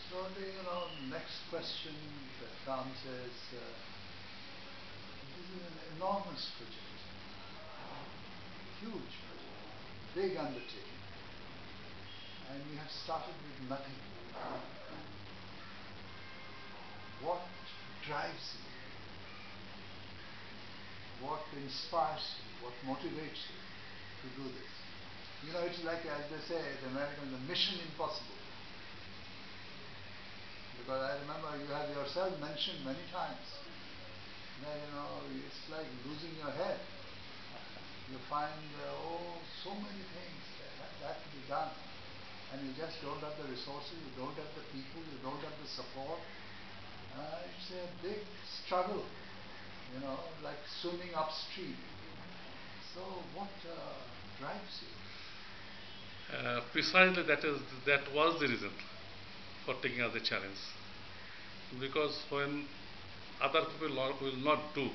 So the next question that comes is, this is an enormous project, huge project, big undertaking, and we have started with nothing. What drives you? What inspires you? What motivates you to do this? It's like, as they say, the Americans, the mission impossible. Because I remember you have yourself mentioned many times that, it's like losing your head. You find, so many things that have to be done. And you just don't have the resources, you don't have the people, you don't have the support. It's a big struggle, like swimming upstream. So what drives you? Precisely that was the reason for taking up the challenge. Because when other people will not do,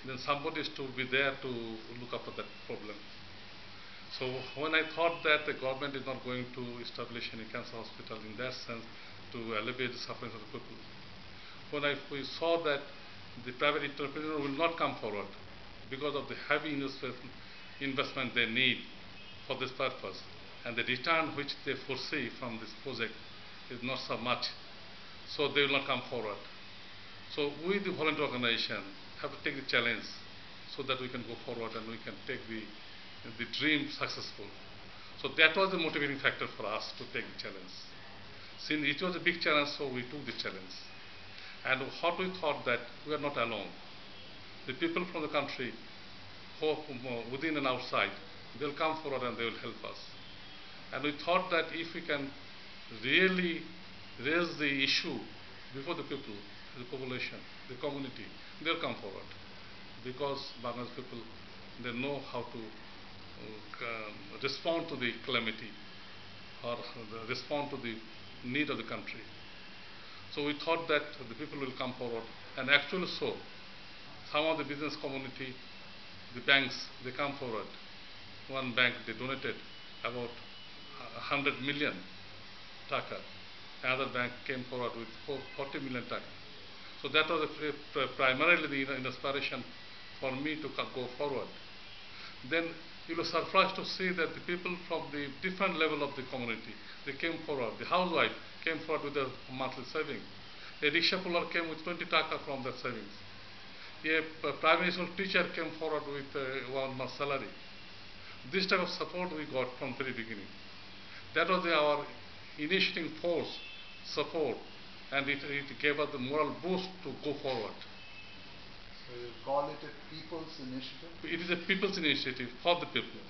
then somebody is to be there to look after that problem. So when I thought that the government is not going to establish any cancer hospital in that sense to alleviate the suffering of the people, when we saw that the private entrepreneur will not come forward because of the heavy investment they need for this purpose, and the return which they foresee from this project is not so much, so they will not come forward. So we, the volunteer organization, have to take the challenge so that we can go forward and we can take the dream successful. So that was the motivating factor for us to take the challenge. Since it was a big challenge, so we took the challenge. And what we thought that we are not alone. The people from the country, within and outside, they'll come forward and they will help us. And we thought that if we can really raise the issue before the people, the population, the community, they'll come forward. Because Bangladesh people, they know how to respond to the calamity or respond to the need of the country. So we thought that the people will come forward, and actually so. Some of the business community, the banks, they come forward. One bank, they donated about 100 million Dhaka. Another bank came forward with 40 million Dhaka. So that was primarily the inspiration for me to go forward. Then you were surprised to see that the people from the different level of the community, they came forward. The housewife came forward with their monthly savings. A rickshaw puller came with 20 Dhaka from their savings. A primary school teacher came forward with 1 month's salary. This type of support we got from the very beginning. That was our initiating force, support, and it gave us the moral boost to go forward. So you call it a people's initiative? It is a people's initiative for the people.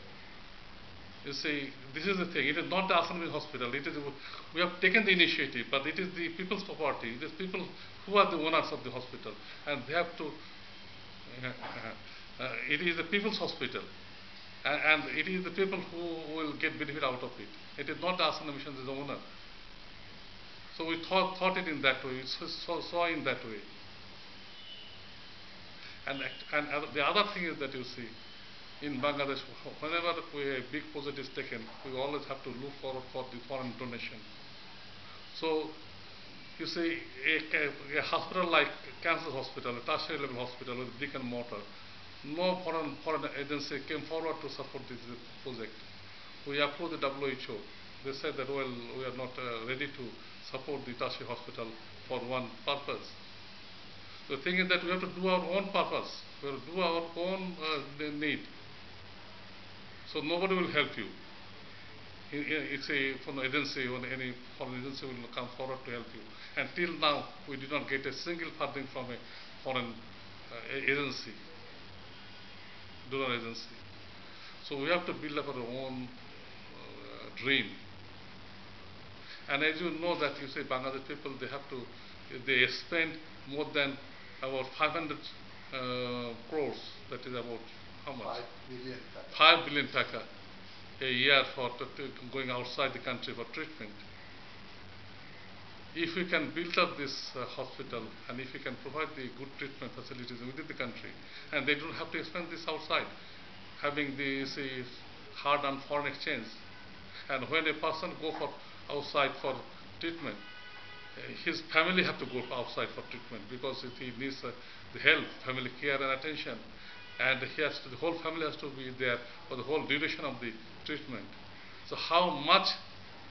You see, this is the thing. It is not the Ahsania hospital. We have taken the initiative, but it is the people's property. It is people who are the owners of the hospital, and they have to. It is the people's hospital, and it is the people who will get benefit out of it. It is not the Ahsania Mission is the owner. So we thought it in that way. We saw in that way. And the other thing is that you see, in Bangladesh, whenever a big project is taken, we always have to look forward for the foreign donation. So, you see, a hospital like cancer hospital, a tertiary level hospital with brick and mortar, no foreign agency came forward to support this project. We approached the WHO. They said that, well, we are not ready to support the tertiary hospital for one purpose. The thing is that we have to do our own purpose. We have to do our own need. So nobody will help you. It's from agency or any foreign agency will come forward to help you. And till now, we did not get a single funding from a foreign agency, donor agency. So we have to build up our own dream. And as you know that you say Bangladesh people, they spend more than about 500 crores, that is about how much? 5 billion Dhaka a year for going outside the country for treatment. If we can build up this hospital and if we can provide the good treatment facilities within the country, and they don't have to spend this outside, having this hard-earned foreign exchange. And when a person go for outside for treatment, his family have to go outside for treatment because if he needs the help, family care and attention, and the whole family has to be there for the whole duration of the treatment. So how much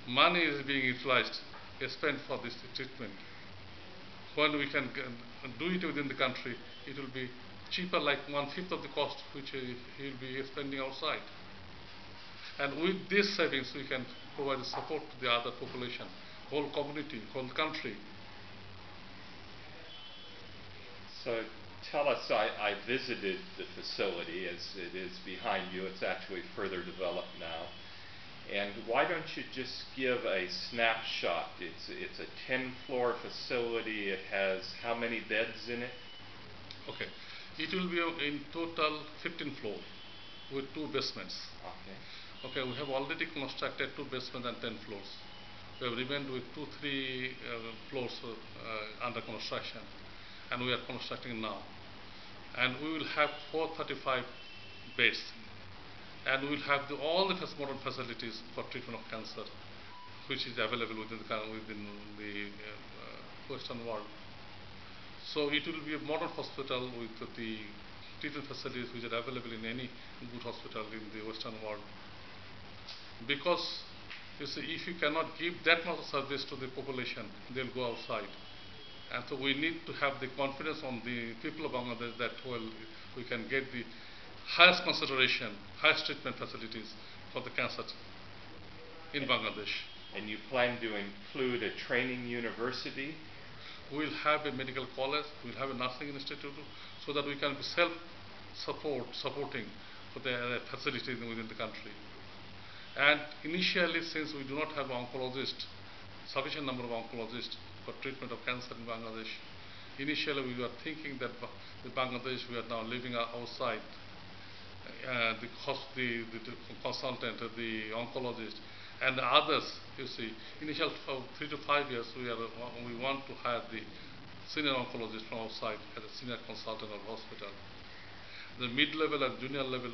money is being utilized, spent for this treatment? When we can do it within the country, it will be cheaper, like 1/5 of the cost which he will be spending outside. And with these savings, we can provide support to the other population, whole community, whole country. So tell us, I visited the facility as it is behind you. It's actually further developed now. And why don't you just give a snapshot? It's a 10-floor facility. It has how many beds in it? Okay. It will be in total 15 floors with 2 basements. Okay. Okay, we have already constructed 2 basements and 10 floors. We have remained with 2-3 floors under construction, and we are constructing now. And we will have 435 beds, and we will have all the modern facilities for treatment of cancer, which is available within the Western world. So it will be a modern hospital with the treatment facilities which are available in any good hospital in the Western world. Because you see, if you cannot give that much service to the population, they'll go outside. And so we need to have the confidence on the people of Bangladesh that we can get the highest consideration, highest treatment facilities for the cancer in Bangladesh. And you plan to include a training university? We'll have a medical college, we'll have a nursing institute, so that we can be self-supporting for the facilities within the country. And initially, since we do not have sufficient number of oncologists for treatment of cancer in Bangladesh, initially we were thinking that in Bangladesh we are now living outside the consultant, the oncologist, and the others. You see, initial 3 to 5 years we want to hire the senior oncologist from outside as a senior consultant of the hospital. The mid-level and junior level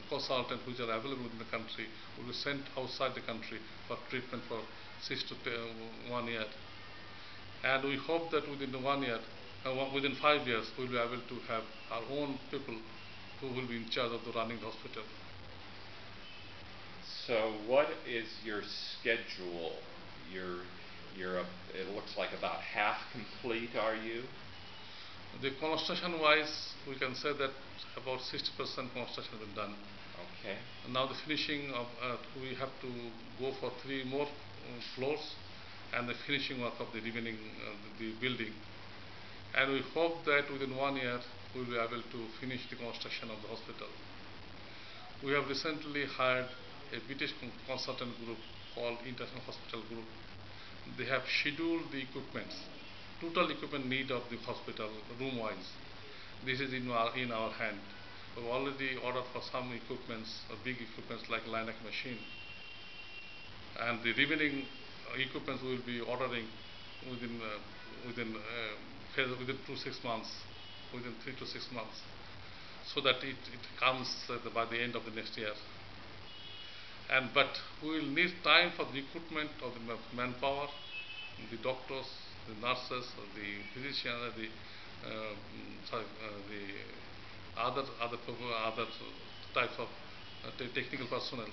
consultants which are available in the country will be sent outside the country for treatment for 6 to 1 year. And we hope that within 1 year, within 5 years, we will be able to have our own people who will be in charge of the running the hospital. So what is your schedule? It looks like about half complete, are you? The construction-wise, we can say that about 60% construction has been done. Okay. And now the finishing of, we have to go for 3 more floors and the finishing work of the remaining the building. And we hope that within 1 year we will be able to finish the construction of the hospital. We have recently hired a British consultant group called International Hospital Group. They have scheduled the equipments, total equipment need of the hospital room-wise. This is in our hand. We've already ordered for some equipments, big equipments like LINAC machine. And the remaining equipments we will be ordering within 3 to 6 months, so that it comes by the end of the next year. But we will need time for the recruitment of the manpower, the doctors, the nurses, the physicians, the other types of technical personnel,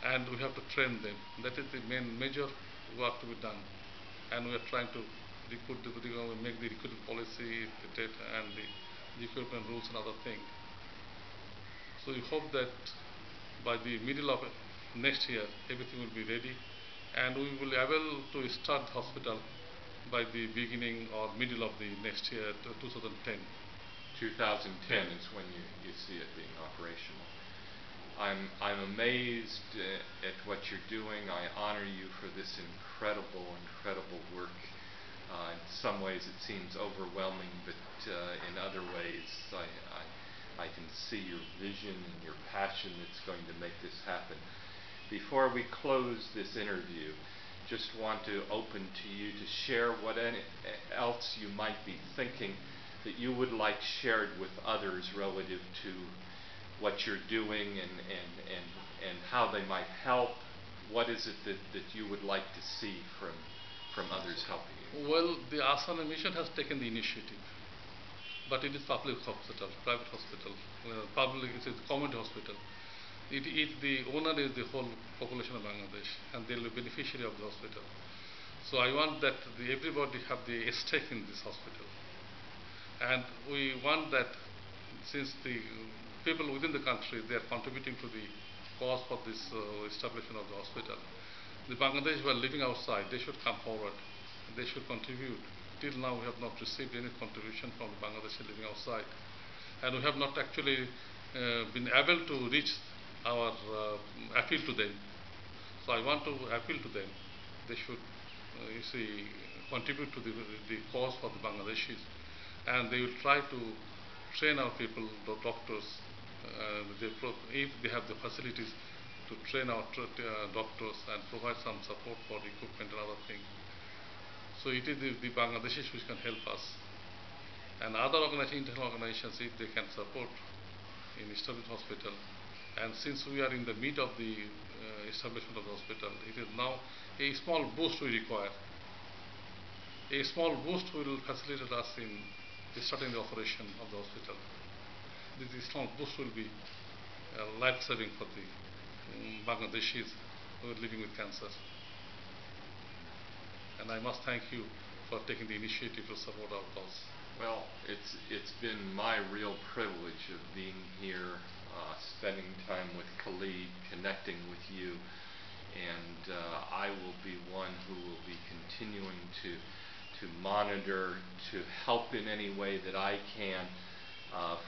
and we have to train them. That is the major work to be done, and we are trying to make the recruitment policy and the recruitment rules and other things. So we hope that by the middle of next year everything will be ready, and we will be able to start the hospital by the beginning or middle of the next year, 2010. 2010 is when you see it being operational. I'm amazed at what you're doing. I honor you for this incredible work. In some ways it seems overwhelming, but in other ways I can see your vision and your passion that's going to make this happen. Before we close this interview, just want to open to you to share what else you might be thinking that you would like shared with others relative to what you're doing and how they might help. What is it that you would like to see from others helping you? Well, the Ahsania mission has taken the initiative, but it is public hospital, private hospital, public, it is community hospital. The owner is the whole population of Bangladesh, and they will be beneficiary of the hospital. So I want that everybody have the stake in this hospital, and we want that since the people within the country, they are contributing to the cause for this establishment of the hospital. The Bangladesh who are living outside, they should come forward. They should contribute. Till now, we have not received any contribution from the Bangladeshi living outside, and we have not actually been able to reach our appeal to them. So I want to appeal to them. They should, contribute to the cause for the Bangladeshis, and they will try to train our people, the doctors. If they have the facilities to train our doctors and provide some support for equipment and other things. So it is the Bangladeshis which can help us, and other international organizations, if they can support in establishing hospital. And since we are in the mid of the establishment of the hospital, it is now a small boost we require. A small boost will facilitate us in starting the operation of the hospital. This small boost will be life-saving for the Bangladeshis who are living with cancer. And I must thank you for taking the initiative to support our cause. Well, it's been my real privilege of being here, spending time with Khalid, connecting with you, and I will be one who will be continuing to monitor, to help in any way that I can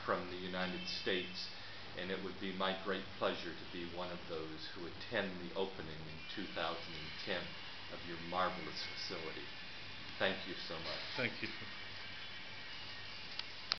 from the United States, and it would be my great pleasure to be one of those who attend the opening in 2010 of your marvelous facility. Thank you so much. Thank you.